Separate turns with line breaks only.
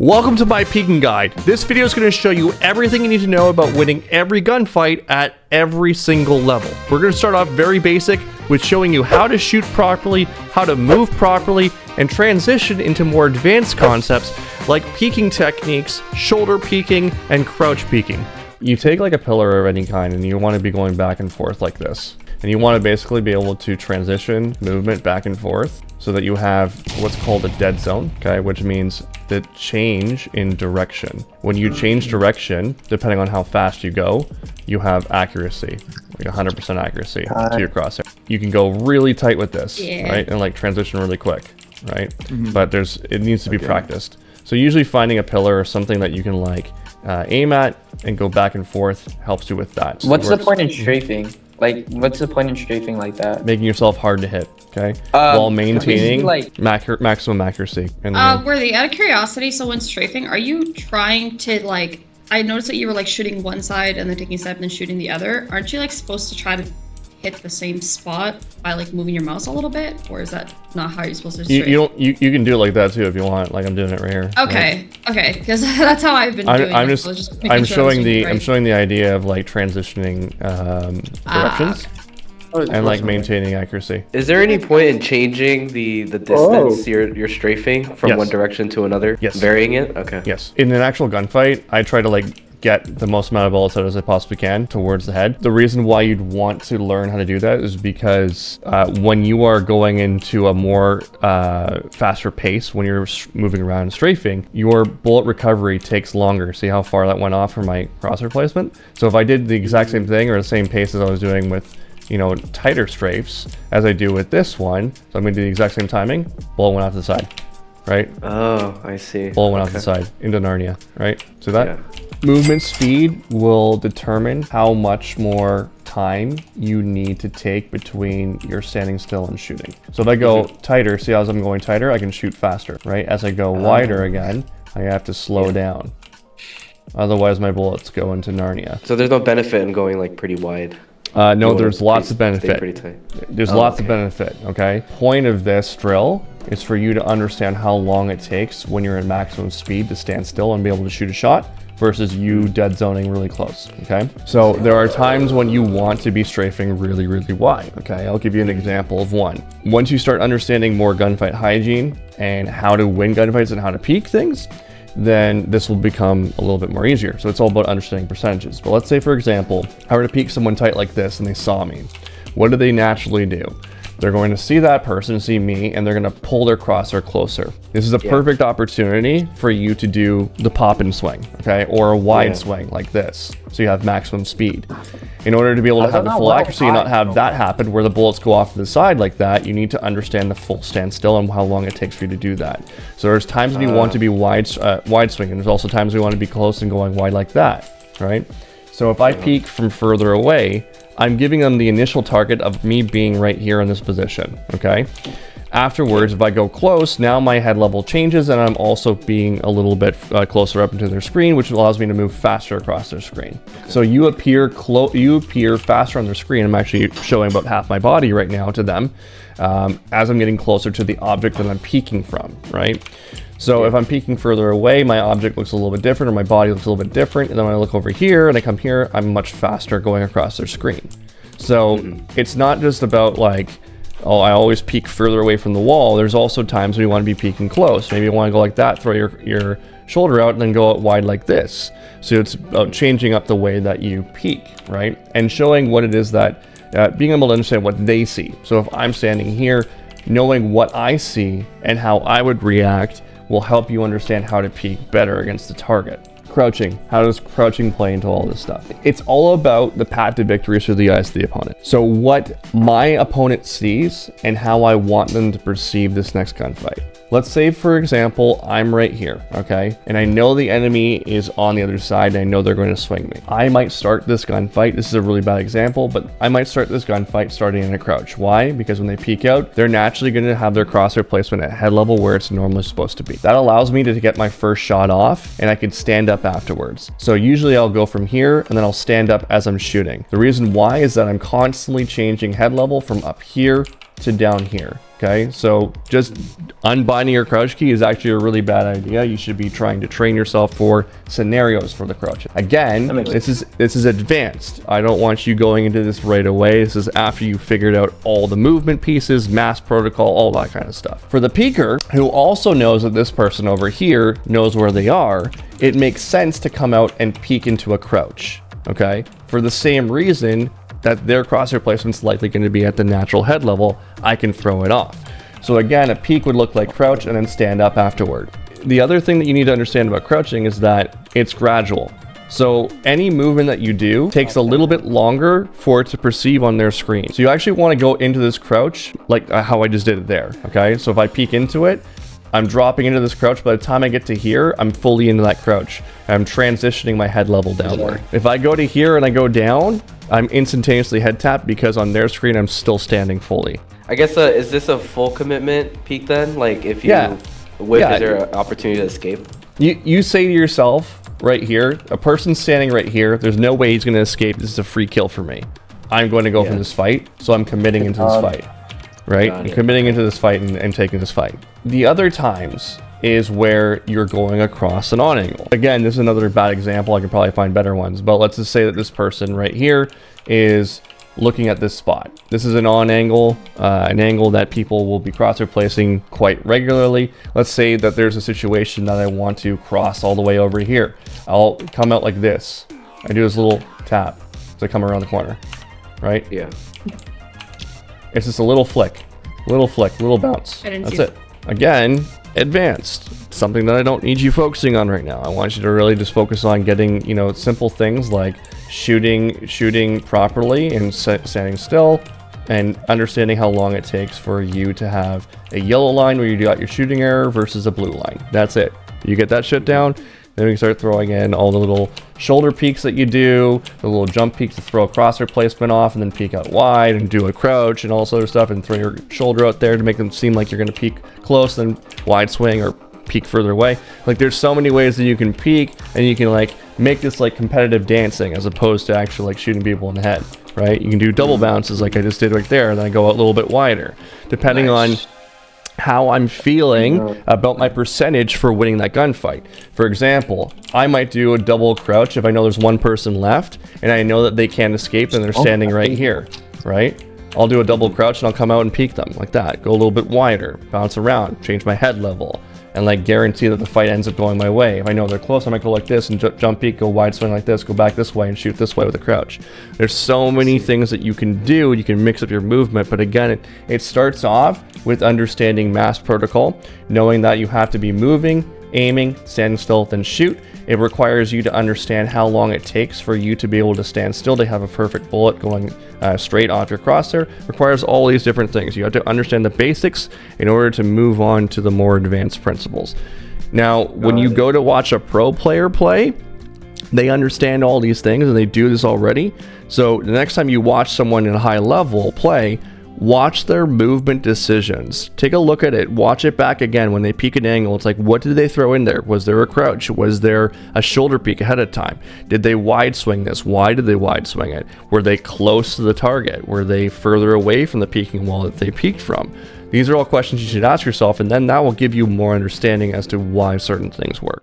Welcome to my peeking guide. This video is going to show you everything you need to know about winning every gunfight at every single level. We're going to start off very basic with showing you how to shoot properly, how to move properly, and transition into more advanced concepts like peeking techniques, shoulder peeking, and crouch peeking. You take like a pillar of any kind and you want to be going back and forth like this. And you want to basically be able to transition movement back and forth so that you have what's called a dead zone, okay, which means the change in direction. When you change direction, depending on how fast you go, you have accuracy, like 100% accuracy to your crosshair. You can go really tight with this, right, and like transition really quick, right? But it needs to be practiced. So usually finding a pillar or something that you can like aim at and go back and forth helps you with that.
What's the point in strafing? Like, what's the point in strafing like that?
Making yourself hard to hit, okay? While maintaining maximum accuracy.
Worthy, out of curiosity, so when strafing, are you trying to, like, I noticed that you were, like, shooting one side and then taking a step and then shooting the other. Aren't you, like, supposed to try to hit the same spot by, like, moving your mouse a little bit? Or is that not how you're supposed to strafe?
You can do it like that, too, if you want. Like, I'm doing it right here.
Okay, okay, because that's how I've been doing it.
I'm showing the idea of, like, transitioning directions. And like maintaining accuracy.
Is there any point in changing the distance you're strafing from one direction to another?
Yes.
Varying it? Okay.
Yes. In an actual gunfight, I try to like get the most amount of bullets out as I possibly can towards the head. The reason why you'd want to learn how to do that is because when you are going into a more faster pace, when you're moving around and strafing, your bullet recovery takes longer. See how far that went off from my crosshair placement? So if I did the exact same thing or the same pace as I was doing with, you know, tighter strafes as I do with this one, so I'm gonna do the exact same timing, bullet went off to the side, right?
Oh, I see.
Bullet went off the side into Narnia, right? So that movement speed will determine how much more time you need to take between your standing still and shooting. So if I go tighter, see as I'm going tighter, I can shoot faster, right? As I go wider again, I have to slow down. Otherwise my bullets go into Narnia.
So there's no benefit in going like pretty wide?
No, there's lots of benefit.
Pretty tight.
There's lots of benefit, okay? Point of this drill is for you to understand how long it takes when you're in maximum speed to stand still and be able to shoot a shot versus you dead zoning really close, okay? So there are times when you want to be strafing really, really wide, okay? I'll give you an example of one. Once you start understanding more gunfight hygiene and how to win gunfights and how to peak things, then this will become a little bit more easier. So it's all about understanding percentages. But let's say, for example, I were to peek someone tight like this and they saw me. What do they naturally do? They're going to see that person, see me, and they're going to pull their crosshair closer. This is a perfect opportunity for you to do the pop and swing, okay? Or a wide swing like this. So you have maximum speed. In order to be able to have the full accuracy and not have that happen where the bullets go off to the side like that, you need to understand the full standstill and how long it takes for you to do that. So there's times when you want to be wide swing, and there's also times we want to be close and going wide like that, right? So if I peek from further away, I'm giving them the initial target of me being right here in this position, okay? Afterwards, if I go close, now my head level changes and I'm also being a little bit closer up into their screen, which allows me to move faster across their screen. So you appear faster on their screen. I'm actually showing about half my body right now to them as I'm getting closer to the object that I'm peeking from, right? So if I'm peeking further away, my object looks a little bit different or my body looks a little bit different. And then when I look over here and I come here, I'm much faster going across their screen. So it's not just about like, oh, I always peek further away from the wall. There's also times when you want to be peeking close. Maybe you want to go like that, throw your shoulder out and then go out wide like this. So it's about changing up the way that you peek, right? And showing what it is that, being able to understand what they see. So if I'm standing here, knowing what I see and how I would react will help you understand how to peek better against the target. Crouching. How does crouching play into all this stuff? It's all about the path to victory through the eyes of the opponent. So what my opponent sees and how I want them to perceive this next gunfight. Let's say, for example, I'm right here, okay? And I know the enemy is on the other side and I know they're going to swing me. I might start this gunfight. This is a really bad example, but I might start this gunfight starting in a crouch. Why? Because when they peek out, they're naturally going to have their crosshair placement at head level where it's normally supposed to be. That allows me to get my first shot off and I can stand up afterwards. So usually I'll go from here and then I'll stand up as I'm shooting. The reason why is that I'm constantly changing head level from up here to down here. Okay, so just unbinding your crouch key is actually a really bad idea. You should be trying to train yourself for scenarios for the crouch. Again, this is advanced. I don't want you going into this right away. This is after you figured out all the movement pieces, mass protocol, all that kind of stuff. For the peeker, who also knows that this person over here knows where they are, it makes sense to come out and peek into a crouch. Okay, for the same reason that their crosshair placement's likely going to be at the natural head level, I can throw it off. So again, a peek would look like crouch and then stand up afterward. The other thing that you need to understand about crouching is that it's gradual. So any movement that you do takes a little bit longer for it to perceive on their screen. So you actually want to go into this crouch like how I just did it there. Okay, so if I peek into it, I'm dropping into this crouch. By the time I get to here, I'm fully into that crouch. I'm transitioning my head level downward. If I go to here and I go down, I'm instantaneously head tapped because on their screen, I'm still standing fully.
I guess, is this a full commitment peek then? Like if you whip, is there an opportunity to escape?
You say to yourself right here, a person standing right here, there's no way he's going to escape. This is a free kill for me. I'm going to go for this fight, so I'm committing into this fight. Right? I'm committing into this fight and taking this fight. The other times is where you're going across an on angle. Again, this is another bad example. I could probably find better ones, but let's just say that this person right here is looking at this spot. This is an on angle, an angle that people will be crosshair placing quite regularly. Let's say that there's a situation that I want to cross all the way over here. I'll come out like this. I do this little tap as I come around the corner, right?
Yeah.
It's just a little flick, little bounce. That's it. Again, advanced. Something that I don't need you focusing on right now. I want you to really just focus on getting, you know, simple things like shooting properly and standing still, and understanding how long it takes for you to have a yellow line where you got your shooting error versus a blue line. That's it. You get that shit down, then we can start throwing in all the little shoulder peeks that you do, the little jump peeks to throw a crosshair placement off and then peek out wide and do a crouch and all this other stuff and throw your shoulder out there to make them seem like you're going to peek close, then wide swing or peek further away. Like there's so many ways that you can peek, and you can like make this like competitive dancing as opposed to actually like shooting people in the head, right? You can do double bounces like I just did right there, and then I go out a little bit wider depending on how I'm feeling about my percentage for winning that gunfight. For example, I might do a double crouch if I know there's one person left and I know that they can't escape and they're standing right here, right? I'll do a double crouch and I'll come out and peek them like that. Go a little bit wider, bounce around, change my head level, and like guarantee that the fight ends up going my way. If I know they're close, I might go like this and jump peek, go wide swing like this, go back this way and shoot this way with a crouch. There's so many things that you can do. You can mix up your movement, but again, it starts off with understanding mass protocol, knowing that you have to be moving, aiming, standing still, then shoot. It requires you to understand how long it takes for you to be able to stand still to have a perfect bullet going straight off your crosshair. Requires all these different things. You have to understand the basics in order to move on to the more advanced principles. Now, when you go to watch a pro player play, they understand all these things and they do this already. So the next time you watch someone in a high level play, watch their movement decisions. Take a look at it. Watch it back again. When they peek an angle, it's like, what did they throw in there? Was there a crouch? Was there a shoulder peek ahead of time? Did they wide swing this? Why did they wide swing it? Were they close to the target? Were they further away from the peeking wall that they peeked from? These are all questions you should ask yourself, and then that will give you more understanding as to why certain things work.